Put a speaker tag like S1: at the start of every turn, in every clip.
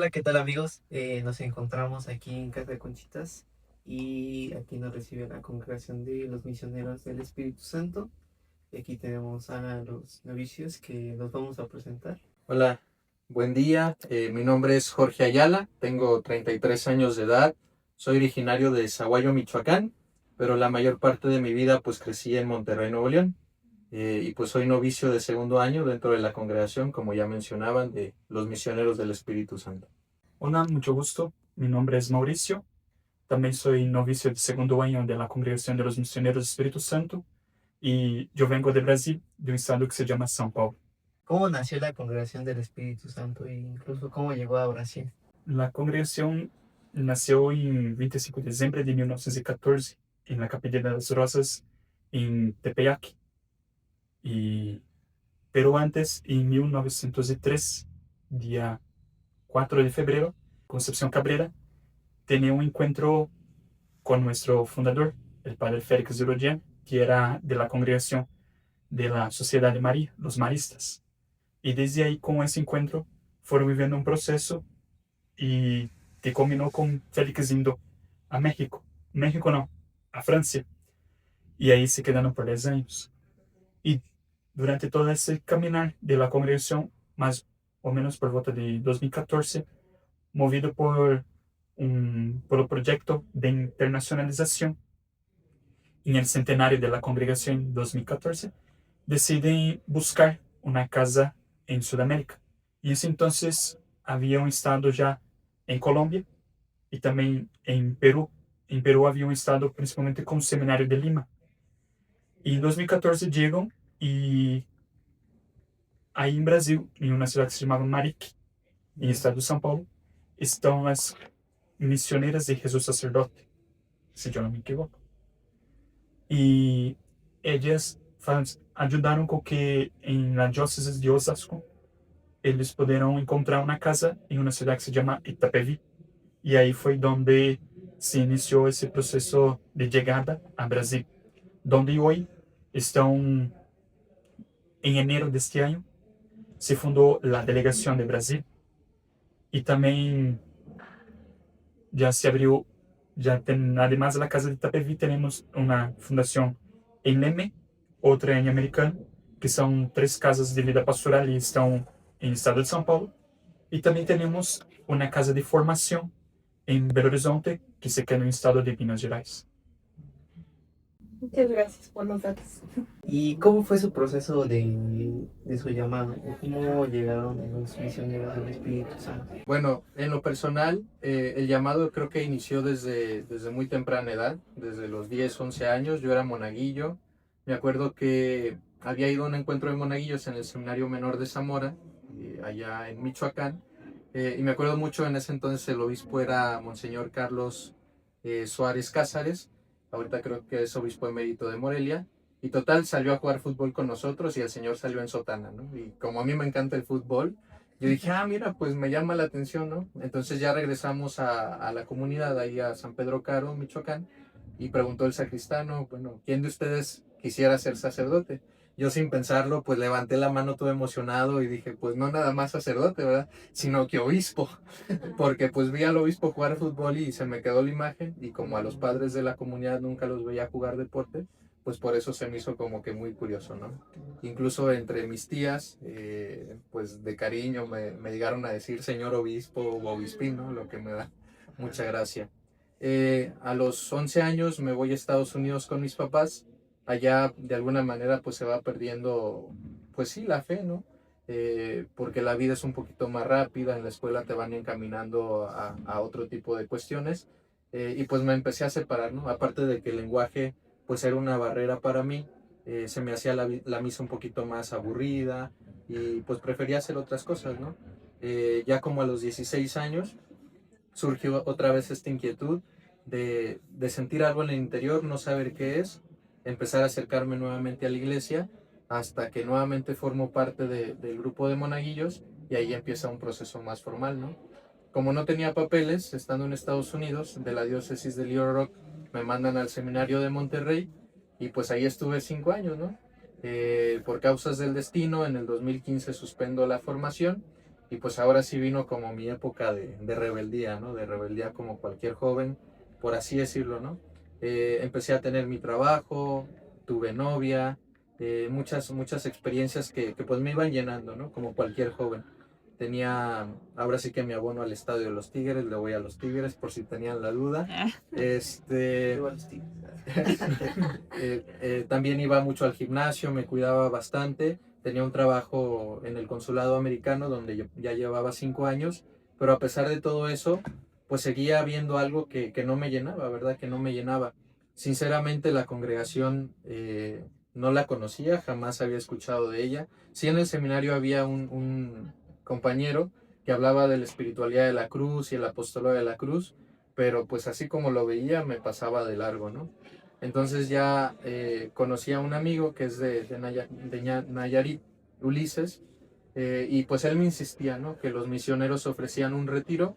S1: Hola, ¿qué tal amigos? Nos encontramos aquí en Casa de Conchitas y aquí nos recibe la congregación de los misioneros del Espíritu Santo. Y aquí tenemos a los novicios que los vamos a presentar.
S2: Hola, buen día. Mi nombre es Jorge Ayala, tengo 33 años de edad, soy originario de Sahuayo, Michoacán, pero la mayor parte de mi vida pues crecí en Monterrey, Nuevo León. Y pues soy novicio de segundo año dentro de la congregación, como ya mencionaban, de los misioneros del Espíritu Santo.
S3: Hola, mucho gusto. Mi nombre es Mauricio. También soy novicio de segundo año de la Congregación de los Misioneros del Espíritu Santo y yo vengo de Brasil, de un estado que se llama São Paulo.
S1: ¿Cómo nació la congregación del Espíritu Santo e incluso cómo llegó a Brasil?
S3: La congregación nació en 25 de diciembre de 1914 en la Capilla de las Rosas en Tepeyac. Y, pero antes, en 1903, día 4 de febrero, Concepción Cabrera tenía un encuentro con nuestro fundador, el padre Félix de Urodian, que era de la congregación de la Sociedad de María, los maristas. Y desde ahí, con ese encuentro, fueron viviendo un proceso y que culminó con Félix yendo a México. México no, a Francia. Y ahí se quedaron por 10 años. Y durante todo ese caminar de la congregación, más o menos por volta de 2014, movido por el proyecto de internacionalización en el centenario de la congregación en 2014, deciden buscar una casa en Sudamérica. Y en ese entonces había un estado ya en Colombia y también en Perú. En Perú había un estado principalmente con el Seminario de Lima. Y en 2014 llegan y ahí en Brasil, en una ciudad que se llamaba Marique, en el estado de São Paulo, están las misioneras de Jesús Sacerdote, si yo no me equivoco. Y ellas ayudaron con que en la diócesis de Osasco eles puderam encontrar uma casa em uma cidade que se chama Itapevi. E aí foi onde se iniciou esse processo de chegada a Brasil, donde hoje estão, em enero deste ano, se fundou a Delegação de Brasil e também já se abriu, já tem, además da Casa de Itapevi, temos uma fundação em Leme, outra em Americano, que são 3 casas de vida pastoral e estão em estado de São Paulo. E também temos uma casa de formação em Belo Horizonte, que se queda no estado de Minas Gerais.
S4: Muchas gracias por los datos.
S1: ¿Y cómo fue su proceso de su llamado? ¿O cómo llegaron los misioneros del Espíritu Santo?
S2: Bueno, en lo personal, el llamado creo que inició desde muy temprana edad, desde los 10, 11 años. Yo era monaguillo. Me acuerdo que había ido a un encuentro de monaguillos en el Seminario Menor de Zamora, allá en Michoacán. Y me acuerdo mucho, en ese entonces el obispo era Monseñor Carlos Suárez Cázares. Ahorita creo que es obispo emérito de Morelia. Y total, salió a jugar fútbol con nosotros y el señor salió en sotana, ¿no? Y como a mí me encanta el fútbol, yo dije, mira, pues me llama la atención, ¿no? Entonces ya regresamos a la comunidad, ahí a San Pedro Caro, Michoacán, y preguntó el sacristano, bueno, ¿quién de ustedes quisiera ser sacerdote? Yo sin pensarlo, pues levanté la mano todo emocionado y dije, pues no nada más sacerdote, ¿verdad? Sino que obispo, porque pues vi al obispo jugar fútbol y se me quedó la imagen, y como a los padres de la comunidad nunca los veía jugar deporte, pues por eso se me hizo como que muy curioso, ¿no? Incluso entre mis tías, pues de cariño me llegaron a decir señor obispo o obispín, ¿no? Lo que me da mucha gracia. A los 11 años me voy a Estados Unidos con mis papás. Allá de alguna manera pues se va perdiendo, pues sí, la fe, ¿no? Porque la vida es un poquito más rápida, en la escuela te van encaminando a otro tipo de cuestiones, y pues me empecé a separar, ¿no? Aparte de que el lenguaje pues era una barrera para mí, se me hacía la misa un poquito más aburrida y pues prefería hacer otras cosas, ¿no? Ya como a los 16 años surgió otra vez esta inquietud de sentir algo en el interior, no saber qué es, empezar a acercarme nuevamente a la iglesia, hasta que nuevamente formo parte del grupo de monaguillos y ahí empieza un proceso más formal, ¿no? Como no tenía papeles, estando en Estados Unidos, de la diócesis de Little Rock, me mandan al seminario de Monterrey y pues ahí estuve 5 años, ¿no? Por causas del destino, en el 2015 suspendo la formación y pues ahora sí vino como mi época de rebeldía, ¿no? De rebeldía como cualquier joven, por así decirlo, ¿no? Empecé a tener mi trabajo, tuve novia, muchas experiencias que pues me iban llenando, ¿no? Como cualquier joven. Tenía, ahora sí que mi abono al estadio de los Tigres, le voy a los Tigres por si tenían la duda.
S1: Viva los Tigres.
S2: También iba mucho al gimnasio, me cuidaba bastante. Tenía un trabajo en el consulado americano donde yo ya llevaba 5 años, pero a pesar de todo eso, pues seguía viendo algo que no me llenaba, ¿verdad? Que no me llenaba. Sinceramente, la congregación no la conocía, jamás había escuchado de ella. Sí, en el seminario había un compañero que hablaba de la espiritualidad de la cruz y el apostolado de la cruz, pero pues así como lo veía, me pasaba de largo, ¿no? Entonces ya conocí a un amigo que es de Nayarit, Ulises, y pues él me insistía, ¿no? Que los misioneros ofrecían un retiro.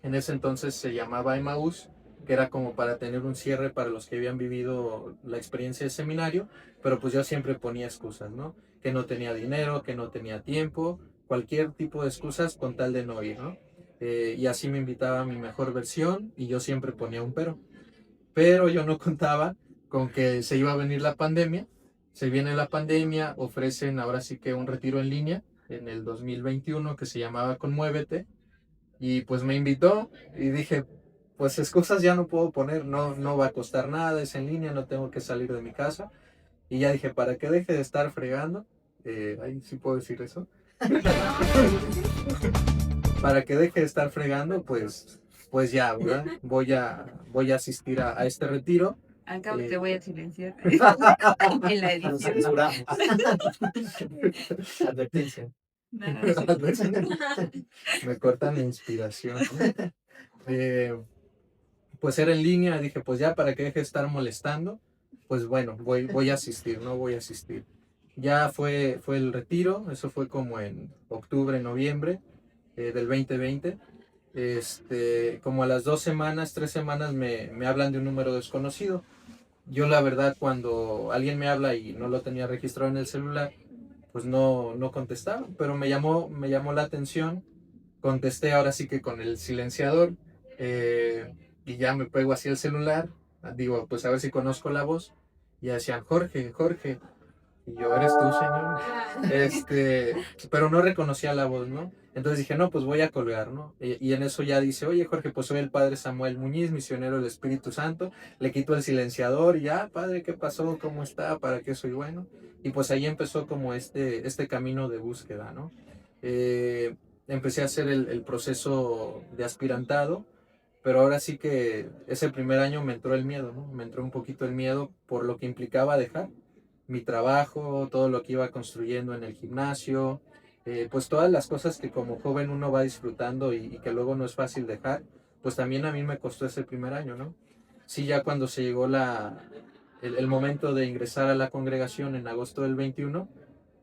S2: En ese entonces se llamaba Emaús, que era como para tener un cierre para los que habían vivido la experiencia de seminario, pero pues yo siempre ponía excusas, ¿no? Que no tenía dinero, que no tenía tiempo, cualquier tipo de excusas con tal de no ir, ¿no? Y así me invitaba a mi mejor versión y yo siempre ponía un pero yo no contaba con que se iba a venir la pandemia. Se viene la pandemia, ofrecen ahora sí que un retiro en línea en el 2021 que se llamaba Conmuévete, y pues me invitó y dije, pues excusas ya no puedo poner, no va a costar nada, es en línea, no tengo que salir de mi casa. Y ya dije, para que deje de estar fregando, ahí sí puedo decir eso, para que deje de estar fregando, pues ya, ¿verdad? Voy a asistir a este retiro.
S5: Acá te
S2: Eh,
S5: voy a silenciar en la
S1: Nos
S5: edición.
S1: censuramos. Advertencia.
S5: No, sí.
S2: Me cortan la inspiración. Eh, pues era en línea, dije, pues ya para que deje de estar molestando, pues bueno, voy a asistir, no voy a asistir. Ya fue el retiro, eso fue como en octubre, noviembre del 2020. Como a las 2 semanas, 3 semanas me hablan de un número desconocido. Yo la verdad cuando alguien me habla y no lo tenía registrado en el celular, pues no contestaba, pero me llamó la atención, contesté ahora sí que con el silenciador, y ya me pego así el celular, digo, pues a ver si conozco la voz, y ya decían, Jorge, Jorge, y yo, ¿eres tú, señor? Pero no reconocía la voz, ¿no? Entonces dije, no, pues voy a colgar, ¿no? Y en eso ya dice, oye, Jorge, pues soy el padre Samuel Muñiz, misionero del Espíritu Santo. Le quito el silenciador y ya, padre, ¿qué pasó? ¿Cómo está? ¿Para qué soy bueno? Y pues ahí empezó como este camino de búsqueda, ¿no? Empecé a hacer el proceso de aspirantado, pero ahora sí que ese primer año me entró el miedo, ¿no? Me entró un poquito el miedo por lo que implicaba dejar mi trabajo, todo lo que iba construyendo en el gimnasio, pues todas las cosas que como joven uno va disfrutando y que luego no es fácil dejar, pues también a mí me costó ese primer año, ¿no? Sí, ya cuando se llegó el momento de ingresar a la congregación en agosto del 21,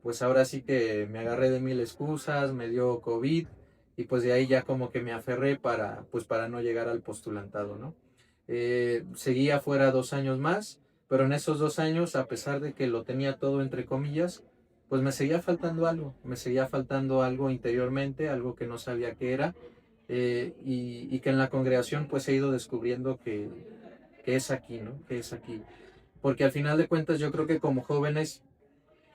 S2: pues ahora sí que me agarré de mil excusas, me dio COVID y pues de ahí ya como que me aferré para no llegar al postulantado, ¿no? Seguí afuera 2 años más, pero en esos 2 años, a pesar de que lo tenía todo entre comillas, pues me seguía faltando algo interiormente, algo que no sabía qué era, y que en la congregación pues he ido descubriendo que es aquí, ¿no? Que es aquí. Porque al final de cuentas yo creo que como jóvenes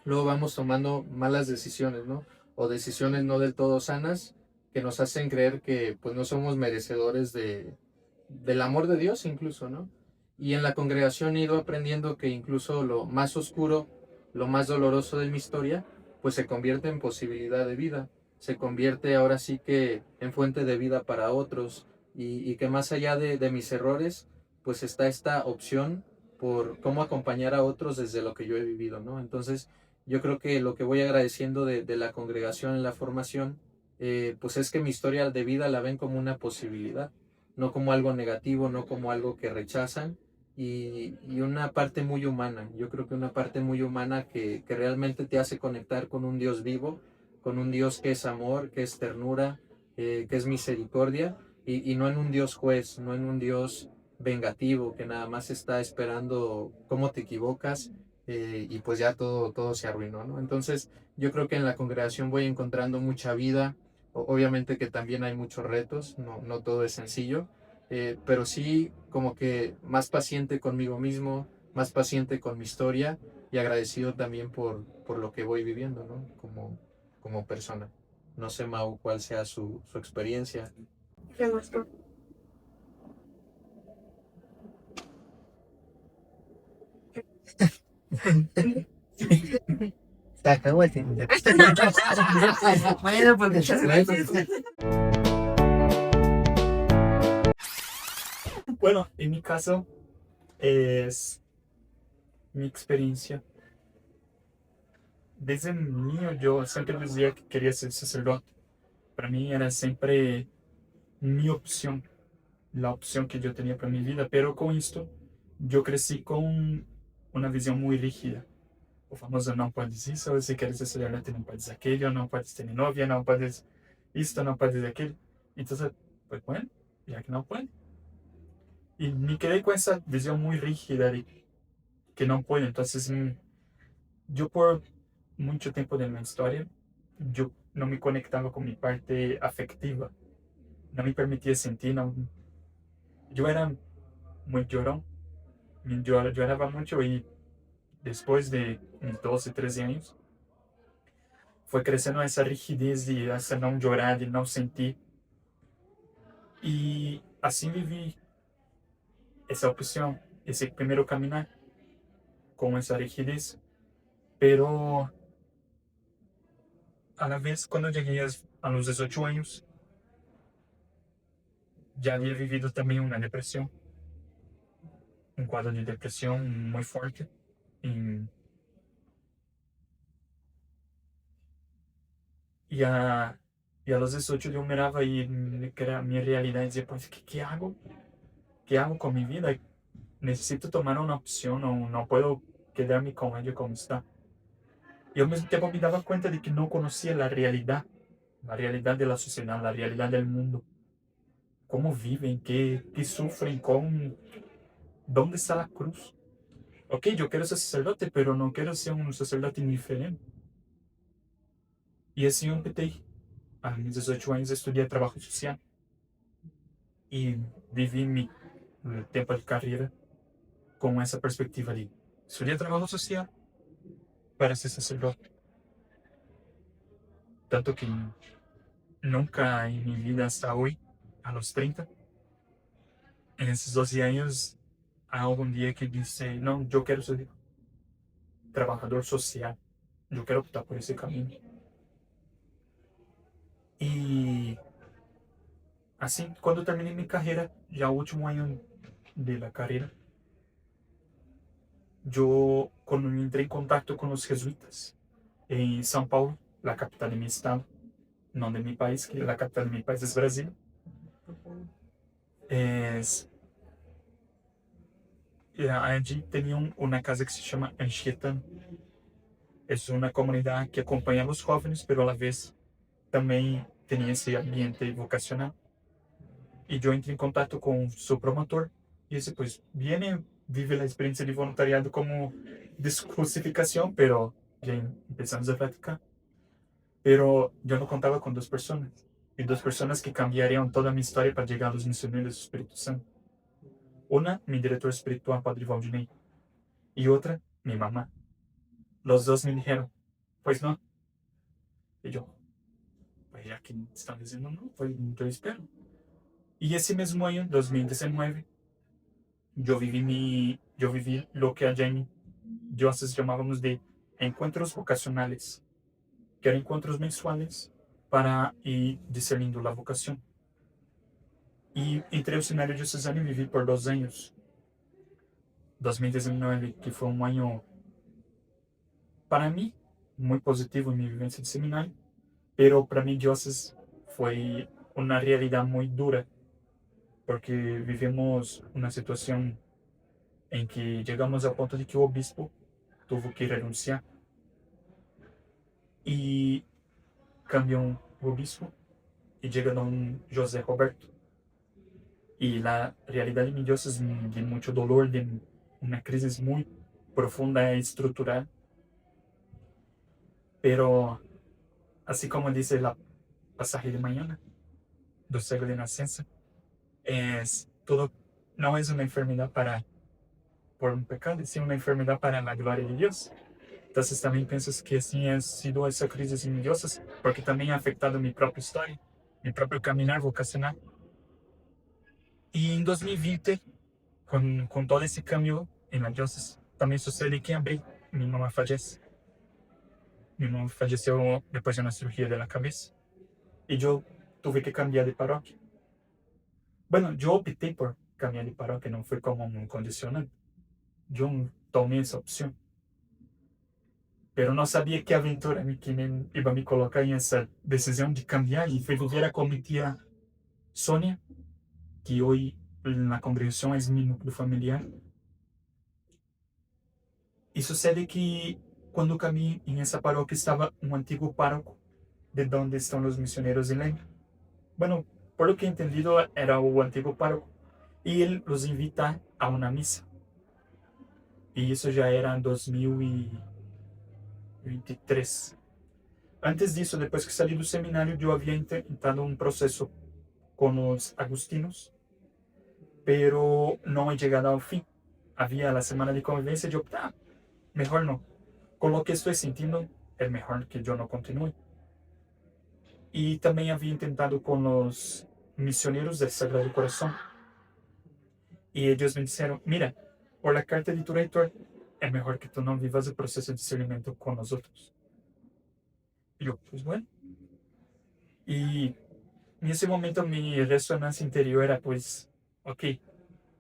S2: luego vamos tomando malas decisiones, ¿no? O decisiones no del todo sanas que nos hacen creer que pues no somos merecedores del amor de Dios incluso, ¿no? Y en la congregación he ido aprendiendo que incluso lo más oscuro, lo más doloroso de mi historia, pues se convierte en posibilidad de vida, se convierte ahora sí que en fuente de vida para otros, y que más allá de mis errores, pues está esta opción por cómo acompañar a otros desde lo que yo he vivido, ¿no? Entonces, yo creo que lo que voy agradeciendo de la congregación en la formación, pues es que mi historia de vida la ven como una posibilidad, no como algo negativo, no como algo que rechazan, y una parte muy humana. Yo creo que una parte muy humana que realmente te hace conectar con un Dios vivo, con un Dios que es amor, que es ternura, que es misericordia, y no en un Dios juez, no en un Dios vengativo que nada más está esperando cómo te equivocas, y pues ya todo se arruinó, ¿no? Entonces yo creo que en la congregación voy encontrando mucha vida, Obviamente que también hay muchos retos, no todo es sencillo, pero sí como que más paciente conmigo mismo, más paciente con mi historia y agradecido también por lo que voy viviendo, ¿no? Como persona. No sé, Mau, cuál sea su experiencia.
S4: ¿Qué más?
S1: Se acabó el tiempo. Bueno, pues muchas gracias.
S3: Bueno, en mi caso es mi experiencia. Desde niño yo siempre decía que quería ser sacerdote. Para mí era siempre mi opción, la opción que yo tenía para mi vida. Pero con esto, yo crecí con una visión muy rígida. O famoso não podes isso, se queres ser sacerdote não podes aquello, não podes ter novia, não podes esto, não podes aquello. Entonces, pues bueno, ya que no puedo. Y me quedé con esa visión muy rígida de que no puedo. Entonces, yo por mucho tiempo de mi historia, yo no me conectaba con mi parte afectiva. No me permitía sentir, no, yo era muy llorón. Yo lloraba mucho y después de mis 12, 13 años, fue creciendo esa rigidez de esa no llorar, de no sentir. Y así viví esa opción, ese primero caminar con esa rigidez. Pero a la vez, cuando llegué a los 18 años, ya había vivido también una depresión, un cuadro de depresión muy fuerte. Y, y, a, y a los 18 yo miraba y que era mi realidad y decía, pues, ¿qué hago? ¿Qué hago con mi vida? Necesito tomar una opción o no puedo quedarme con ello como está. Y al mismo tiempo me daba cuenta de que no conocía la realidad de la sociedad, la realidad del mundo. Cómo viven, qué sufren, dónde está la cruz. Ok, yo quiero ser sacerdote, pero no quiero ser un sacerdote indiferente. Y así empecé. A mis 18 años estudié trabajo social y viví mi tiempo de carrera con esa perspectiva de estudiar trabajo social para ser sacerdote. Tanto que nunca en mi vida hasta hoy, a los 30, en esos 12 años, hay algún día que dice, no, yo quiero ser trabajador social, yo quiero optar por ese camino. Y así, cuando terminé mi carrera, ya último año de la carrera, yo cuando entré en contacto con los jesuitas en São Paulo, la capital de mi estado, no de mi país, que la capital de mi país es Brasil, allí tenían una casa que se llama Anchieta. Es una comunidad que acompaña a los jóvenes, pero a la vez también tenía ese ambiente vocacional. Y yo entré en contacto con su promotor y dice, pues viene, vive la experiencia de voluntariado como descrucificación, pero ya empezamos a platicar. Pero yo no contaba con dos personas, y dos personas que cambiarían toda mi historia para llegar a los misioneros del Espíritu Santo. Una, mi director espiritual, Padre Valdinei, y otra, mi mamá. Los dos me dijeron, pues no. Y yo, pues ya que están diciendo no, pues yo espero. Y ese mismo año, 2019, yo viví lo que allá en diócesis llamábamos de encuentros vocacionales, que eran encuentros mensuales para ir discerniendo la vocación. Y entré al seminario diocesano y viví por 2 años. 2019, que fue un año, para mí, muy positivo en mi vivencia de seminario, pero para mí diócesis fue una realidad muy dura, porque vivimos una situación en que llegamos al punto de que el obispo tuvo que renunciar y cambió un obispo y llega don José Roberto. Y la realidad de mi diócesis de mucho dolor, de una crisis muy profunda e estructural. Pero, así como dice pasaje de mañana, do cego de nascença. Todo, no es una enfermedad por un pecado, sino una enfermedad para la gloria de Dios. Entonces también pienso que así han sido esas crisis en Dios, porque también ha afectado mi propia historia, mi propio caminar vocacional. Y en 2020, con todo ese cambio en la diócesis, también sucede que en abril mi mamá fallece. Mi mamá falleció después de una cirugía de la cabeza. Y yo tuve que cambiar de parroquia. Bueno, yo opté por cambiar de parroquia, no fue como un condicional. Yo tomé esa opción. Pero no sabía qué aventura que me iba a me colocar en esa decisión de cambiar. Y fui vivir con mi tía Sonia, que hoy en la congregación es mi núcleo familiar. Y sucede que cuando caminé en esa parroquia estaba un antiguo párroco de donde están los misioneros de Lema. Bueno, por lo que he entendido, era el antiguo párroco. Y él los invita a una misa. Y eso ya era en 2023. Antes disso, depois que saí do seminário, eu havia intentado um processo com os agustinos, pero não he chegado ao fim. Havia a semana de convivência de optar, mejor não. Com o que estou sentindo, é melhor que eu não continue. E também havia tentado com os missioneiros del Sagrado Coração. E eles me disseram, mira, por la carta de tu reitor, é melhor que tu não vivas o processo de discernimento com nós outros. E eu, pues bueno. E nesse momento minha ressonância interior era, pues, ok,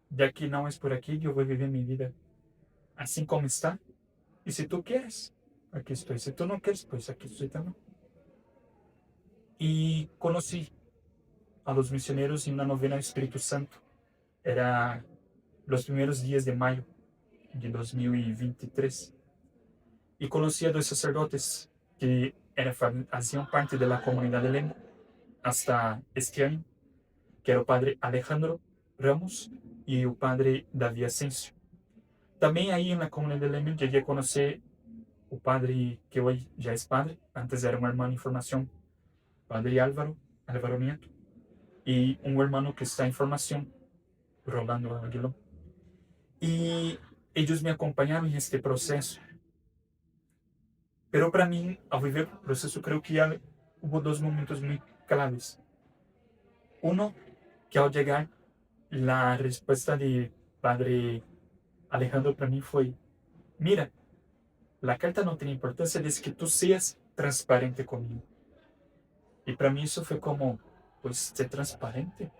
S3: de aqui não é por aqui, eu vou viver minha vida assim como está. E se tu queres, aqui estou. Se tu não queres, pues aqui estou também. E conheci a los misioneros em uma novena ao Espírito Santo. Era os primeiros dias de maio de 2023. E conheci a dois sacerdotes que hacían parte de la comunidad de Lema hasta este año, que era el padre Alejandro Ramos y el padre David Asensio. También ahí en la comunidad de Lema llegué a conocer el padre que hoy ya es padre, antes era un hermano en formación, padre Álvaro Nieto, y un hermano que está en formación, Rolando Aguilón. Y ellos me acompañaron en este proceso. Pero para mí, al vivir el proceso, creo que ya hubo dos momentos muy claves. Uno, que al llegar, la respuesta de padre Alejandro para mí fue, mira, la carta no tiene importancia desde que tú seas transparente conmigo. Y para mí eso fue como, pues, ser transparente.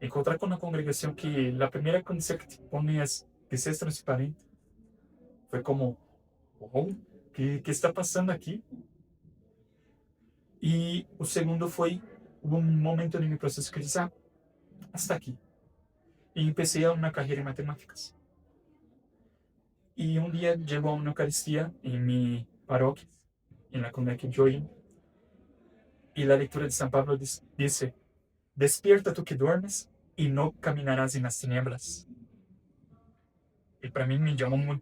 S3: Encontrar con una congregación que la primera condición que te pone es que seas transparente. Fue como, oh, ¿qué está pasando aqui? E o segundo foi um momento no meu processo que eu disse, hasta aqui. E empecé uma carreira em matemáticas. E um dia chegou uma Eucaristia em minha paróquia, na comunidade que eu ia, e a leitura de São Pablo diz: despierta tu que duermes e não caminharás nas tinieblas. E para mim me chamou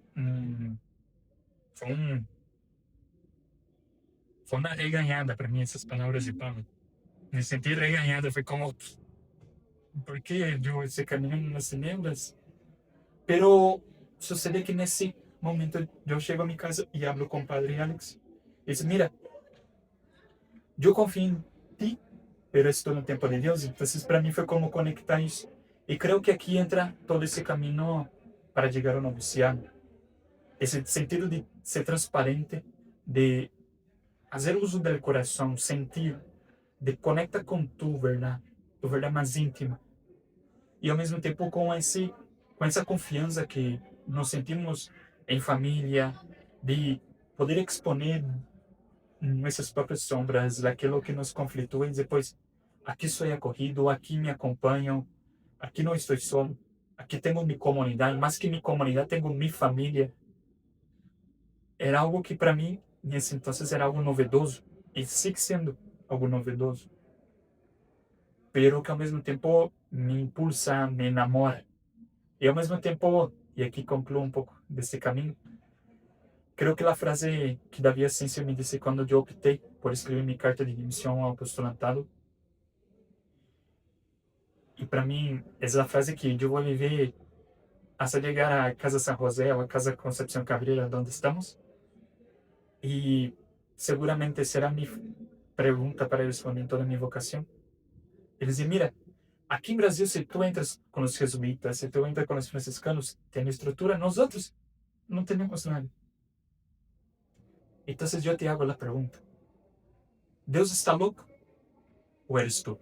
S3: foi uma reganhada para mim essas palavras de Pablo. Me senti reganhada, foi como, por que eu estou caminhando nas tinieblas? Pero sucede que nesse momento eu chego a minha casa e hablo com o padre Alex. E diz, mira, eu confio em ti, pero estou no tempo de Deus. Então para mim foi como conectar isso. E creio que aqui entra todo esse caminho para chegar ao noviciado. Esse sentido de ser transparente, de fazer uso do coração, sentir, de conectar com tu verdade mais íntima. E ao mesmo tempo com essa confiança que nos sentimos em família, de poder exponer nossas próprias sombras, daquilo que nos conflitua e depois, aqui sou acolhido, aqui me acompanham, aqui não estou solo, aqui tenho minha comunidade, mais que minha comunidade, tenho minha família. Era algo que para mim, nesse entonces, era algo novedoso, e sigue sendo algo novedoso, pero que ao mesmo tempo me impulsa, me enamora. E ao mesmo tempo, e aqui concluo um pouco desse caminho, creo que la frase que David Asensio me dice cuando yo opté por escribir mi carta de dimisión al apostolado, y para mí es la frase que yo voy a vivir hasta llegar a Casa San José o a Casa Concepción Cabrera, donde estamos. Y seguramente será mi pregunta para responder toda mi vocación. Y decir, mira, aquí en Brasil, si tú entras con los jesuitas, si tú entras con los franciscanos, tienen estructura, nosotros no tenemos nada. Entonces yo te hago la pregunta, ¿Dios está loco o eres tú?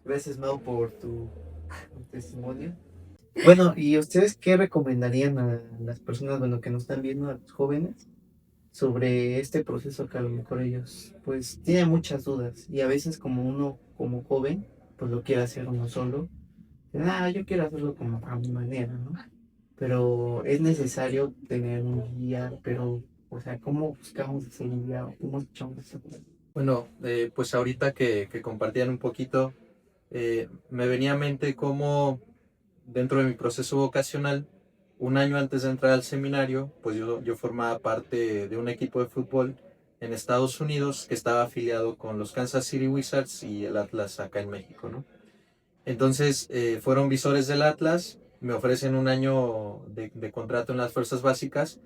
S1: Gracias, Mau, por tu testimonio. Bueno, ¿y ustedes qué recomendarían a las personas, bueno, que nos están viendo, a los jóvenes, sobre este proceso que a lo mejor ellos, pues, tienen muchas dudas y a veces como uno, como joven, pues lo quiere hacer uno solo? Yo quiero hacerlo como a mi manera, ¿no? Pero es necesario tener un guía, pero, o sea, ¿cómo buscamos ese guía? ¿Cómo escuchamos ese guía?
S2: Bueno, pues ahorita que compartían un poquito, me venía a mente cómo dentro de mi proceso vocacional, un año antes de entrar al seminario, pues yo formaba parte de un equipo de fútbol en Estados Unidos que estaba afiliado con los Kansas City Wizards y el Atlas acá en México, ¿no? Entonces fueron visores del Atlas, me ofrecen un año de contrato en las fuerzas básicas,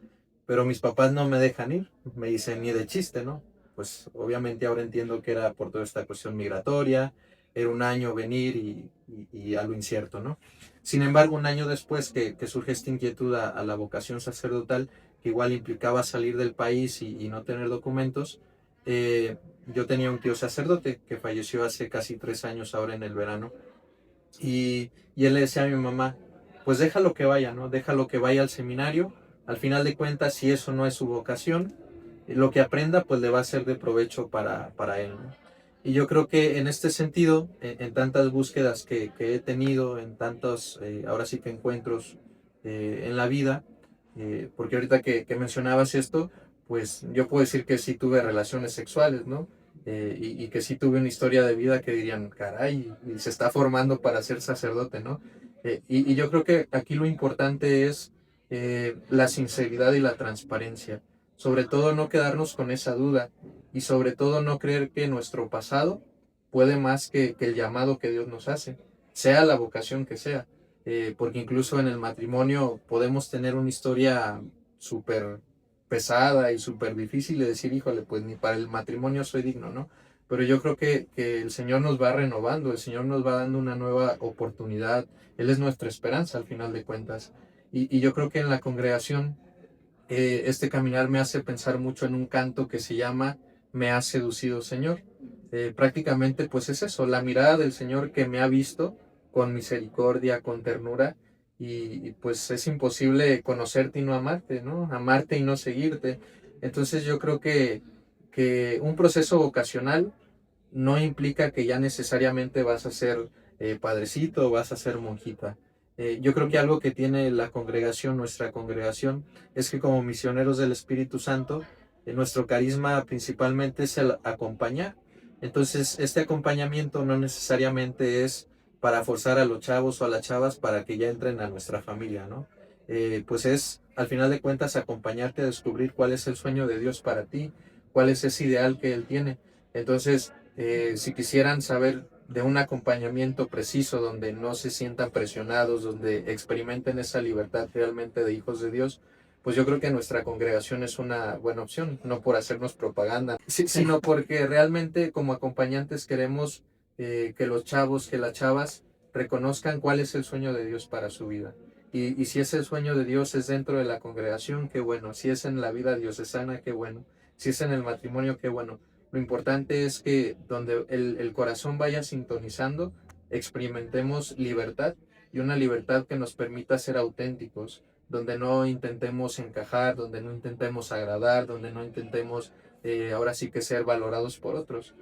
S2: pero mis papás no me dejan ir, me dicen ni de chiste, ¿no? Pues obviamente ahora entiendo que era por toda esta cuestión migratoria, era un año venir y a lo incierto, ¿no? Sin embargo, un año después que surge esta inquietud a la vocación sacerdotal, que igual implicaba salir del país y no tener documentos, yo tenía un tío sacerdote que falleció hace casi 3 años ahora en el verano, y él le decía a mi mamá, pues déjalo que vaya, ¿no? Déjalo que vaya al seminario. Al final de cuentas, si eso no es su vocación, lo que aprenda pues le va a ser de provecho para él, ¿no? Y yo creo que en este sentido, en tantas búsquedas que he tenido, en tantos, ahora sí que encuentros en la vida, porque ahorita que mencionabas esto, pues yo puedo decir que sí tuve relaciones sexuales, ¿no? Y que sí tuve una historia de vida que dirían, caray, y se está formando para ser sacerdote, ¿no? Y yo creo que aquí lo importante es la sinceridad y la transparencia. Sobre todo no quedarnos con esa duda y sobre todo no creer que nuestro pasado puede más que el llamado que Dios nos hace, sea la vocación que sea. Porque incluso en el matrimonio podemos tener una historia súper pesada y súper difícil de decir, híjole, pues ni para el matrimonio soy digno, ¿no? Pero yo creo que el Señor nos va renovando, el Señor nos va dando una nueva oportunidad, Él es nuestra esperanza al final de cuentas. Y yo creo que en la congregación este caminar me hace pensar mucho en un canto que se llama Me ha seducido Señor. Prácticamente pues es eso, la mirada del Señor que me ha visto con misericordia, con ternura, y pues es imposible conocerte y no amarte, ¿no? Amarte y no seguirte. Entonces yo creo que un proceso vocacional no implica que ya necesariamente vas a ser padrecito o vas a ser monjita. Yo creo que algo que tiene la congregación, nuestra congregación, es que como misioneros del Espíritu Santo, nuestro carisma principalmente es el acompañar. Entonces, este acompañamiento no necesariamente es para forzar a los chavos o a las chavas para que ya entren a nuestra familia, ¿no? Pues es, al final de cuentas, acompañarte a descubrir cuál es el sueño de Dios para ti, cuál es ese ideal que Él tiene. Entonces, si quisieran saber de un acompañamiento preciso donde no se sientan presionados, donde experimenten esa libertad realmente de hijos de Dios, pues yo creo que nuestra congregación es una buena opción, no por hacernos propaganda, sino porque realmente como acompañantes queremos que los chavos, que las chavas reconozcan cuál es el sueño de Dios para su vida. Y si ese sueño de Dios es dentro de la congregación, qué bueno. Si es en la vida diocesana, qué bueno. Si es en el matrimonio, qué bueno. Lo importante es que donde el corazón vaya sintonizando, experimentemos libertad, y una libertad que nos permita ser auténticos, donde no intentemos encajar, donde no intentemos agradar, donde no intentemos ahora sí que ser valorados por otros.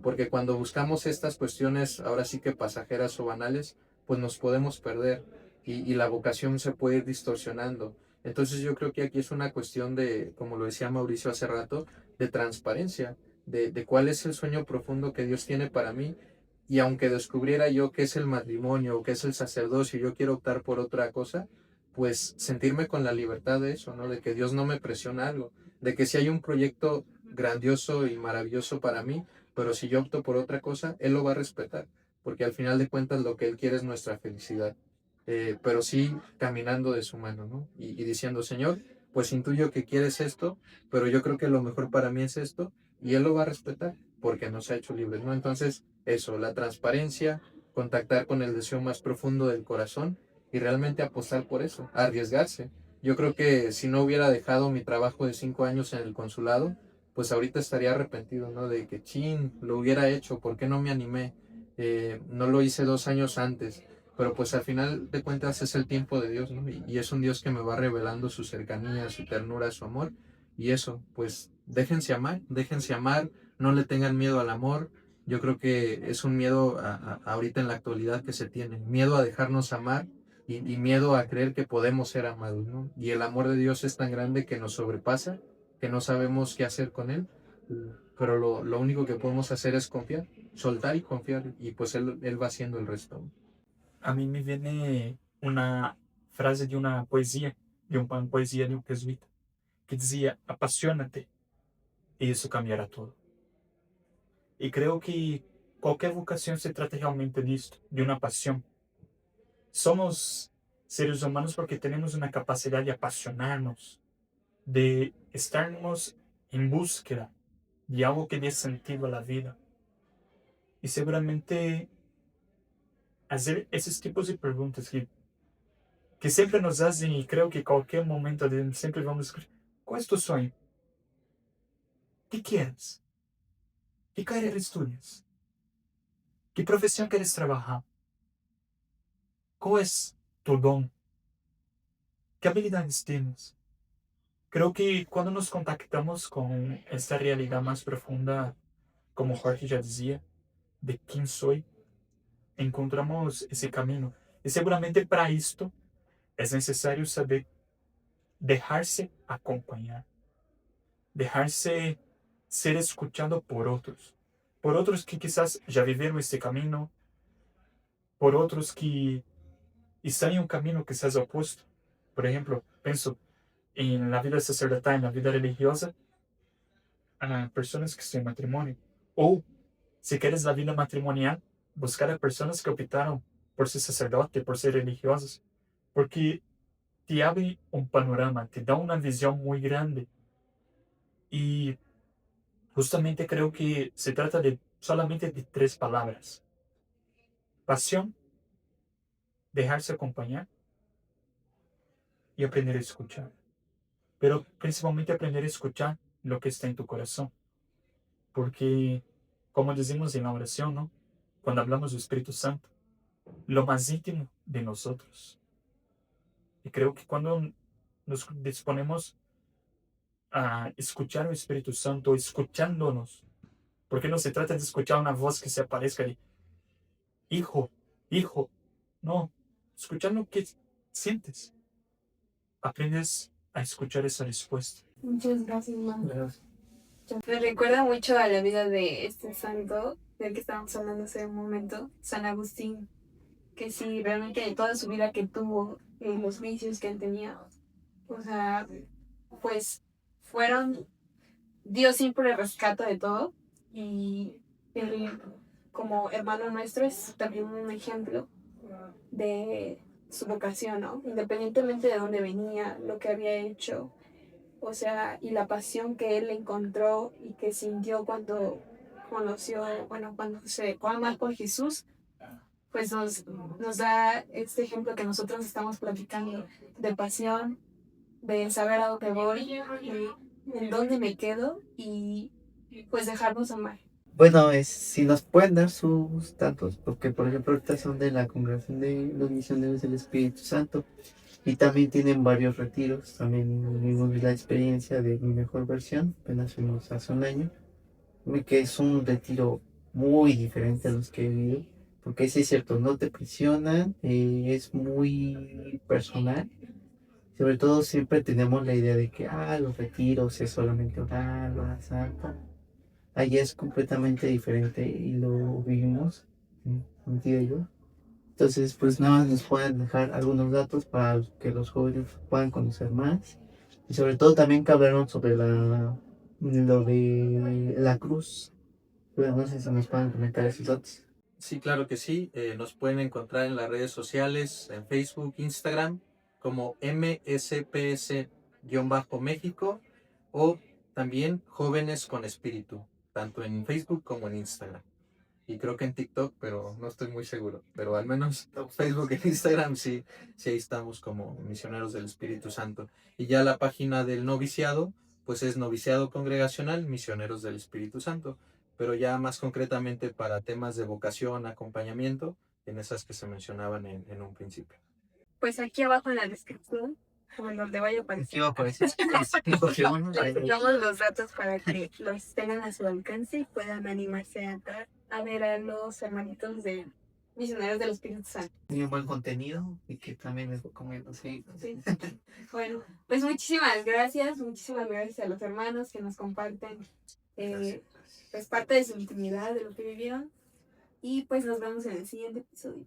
S2: Porque cuando buscamos estas cuestiones ahora sí que pasajeras o banales, pues nos podemos perder y la vocación se puede ir distorsionando. Entonces yo creo que aquí es una cuestión de, como lo decía Mauricio hace rato, de transparencia, de cuál es el sueño profundo que Dios tiene para mí. Y aunque descubriera yo qué es el matrimonio o qué es el sacerdocio, yo quiero optar por otra cosa, pues sentirme con la libertad de eso, ¿no? De que Dios no me presiona algo, de que si hay un proyecto grandioso y maravilloso para mí, pero si yo opto por otra cosa, Él lo va a respetar, porque al final de cuentas lo que Él quiere es nuestra felicidad. Pero sí caminando de su mano, ¿no? Y diciendo, Señor, pues intuyo que quieres esto, pero yo creo que lo mejor para mí es esto, y Él lo va a respetar, porque nos ha hecho libres, ¿no? Entonces, eso, la transparencia, contactar con el deseo más profundo del corazón y realmente apostar por eso, arriesgarse. Yo creo que si no hubiera dejado mi trabajo de 5 años en el consulado, pues ahorita estaría arrepentido, ¿no? De que, chin, lo hubiera hecho, ¿por qué no me animé? No lo hice 2 años antes, pero pues al final de cuentas es el tiempo de Dios, ¿no? Y es un Dios que me va revelando su cercanía, su ternura, su amor, y eso, pues déjense amar, no le tengan miedo al amor. Yo creo que es un miedo ahorita en la actualidad que se tiene, miedo a dejarnos amar y miedo a creer que podemos ser amados, ¿no? Y el amor de Dios es tan grande que nos sobrepasa, que no sabemos qué hacer con Él, pero lo único que podemos hacer es confiar, soltar y confiar, y pues Él va haciendo el resto.
S3: A mí me viene una frase de una poesía, una poesía de un jesuita, que decía, apasionate y eso cambiará todo. Y creo que cualquier vocación se trata realmente de esto, de una pasión. Somos seres humanos porque tenemos una capacidad de apasionarnos, de estarnos en búsqueda de algo que dé sentido a la vida. Y seguramente hacer esos tipos de preguntas que siempre nos hacen y creo que en cualquier momento siempre vamos a escuchar, ¿cuál es tu sueño? ¿Qué quieres? ¿Qué carrera estudias? ¿Qué profesión quieres trabajar? ¿Cuál es tu don? ¿Qué habilidades tienes? Creo que cuando nos contactamos con esta realidad más profunda, como Jorge ya decía, de quién soy, encontramos ese camino. Y seguramente para esto es necesario saber dejarse acompañar, dejarse ser escuchado por otros que quizás ya vivieron este camino, por otros que están en un camino quizás opuesto. Por ejemplo, pienso en la vida sacerdotal, en la vida religiosa, a personas que están en matrimonio. O, si quieres la vida matrimonial, buscar a personas que optaron por ser sacerdote, por ser religiosos, porque te abre un panorama, te da una visión muy grande. Y justamente creo que se trata de solamente de 3 palabras: pasión, dejarse acompañar y aprender a escuchar. Pero principalmente aprender a escuchar lo que está en tu corazón. Porque, como decimos en la oración, ¿no? Cuando hablamos del Espíritu Santo, lo más íntimo de nosotros. Y creo que cuando nos disponemos a escuchar al Espíritu Santo, escuchándonos, porque no se trata de escuchar una voz que se aparezca de hijo, hijo, no, escuchar lo que sientes, aprendes a escuchar esa respuesta.
S4: Muchas gracias, mamá.
S1: Gracias.
S4: Me recuerda mucho a la vida de este santo del que estábamos hablando hace un momento, San Agustín, que sí, realmente toda su vida que tuvo, los vicios que él tenía, o sea, pues fueron, Dios siempre rescata de todo, y él, como hermano nuestro, es también un ejemplo de su vocación, ¿no? Independientemente de dónde venía, lo que había hecho, o sea, y la pasión que él encontró y que sintió cuando conoció, bueno, cuando se fue a amar por Jesús, pues nos da este ejemplo que nosotros estamos platicando, de pasión, de saber a dónde voy, en dónde me quedo y pues dejarnos amar.
S1: Bueno, si nos pueden dar sus datos, porque por ejemplo ahorita son de la Congregación de los Misioneros del Espíritu Santo y también tienen varios retiros. También vivimos la experiencia de mi mejor versión, apenas fuimos hace un año, que es un retiro muy diferente a los que he vivido, porque sí es cierto, no te presionan, es muy personal. Sobre todo siempre tenemos la idea de que los retiros es solamente orar, orar santo. Allá es completamente diferente y lo vivimos, mi tía y yo. Entonces, pues nada más nos pueden dejar algunos datos para que los jóvenes puedan conocer más. Y sobre todo también que hablaron sobre lo de la cruz. Pero no sé si nos pueden comentar esos datos.
S2: Sí, claro que sí. Nos pueden encontrar en las redes sociales, en Facebook, Instagram, como MSPS-México o también Jóvenes con Espíritu, tanto en Facebook como en Instagram. Y creo que en TikTok, pero no estoy muy seguro. Pero al menos Facebook e Instagram sí, sí ahí estamos como misioneros del Espíritu Santo. Y ya la página del noviciado, pues es Noviciado Congregacional, Misioneros del Espíritu Santo. Pero ya más concretamente para temas de vocación, acompañamiento, en esas que se mencionaban en un principio.
S4: Pues aquí abajo en la descripción, o en donde vaya a
S1: Aquí
S4: aparecer,
S1: va a aparecer. Porque uno
S4: les dejamos los datos para que los tengan a su alcance y puedan animarse a entrar a ver a los hermanitos de Misioneros del Espíritu Santo.
S1: tiene un buen contenido y que también les recomiendo seguir.
S4: Sí. Bueno, pues muchísimas gracias a los hermanos que nos comparten pues parte de su intimidad, de lo que vivieron. Y pues nos vemos en el siguiente episodio.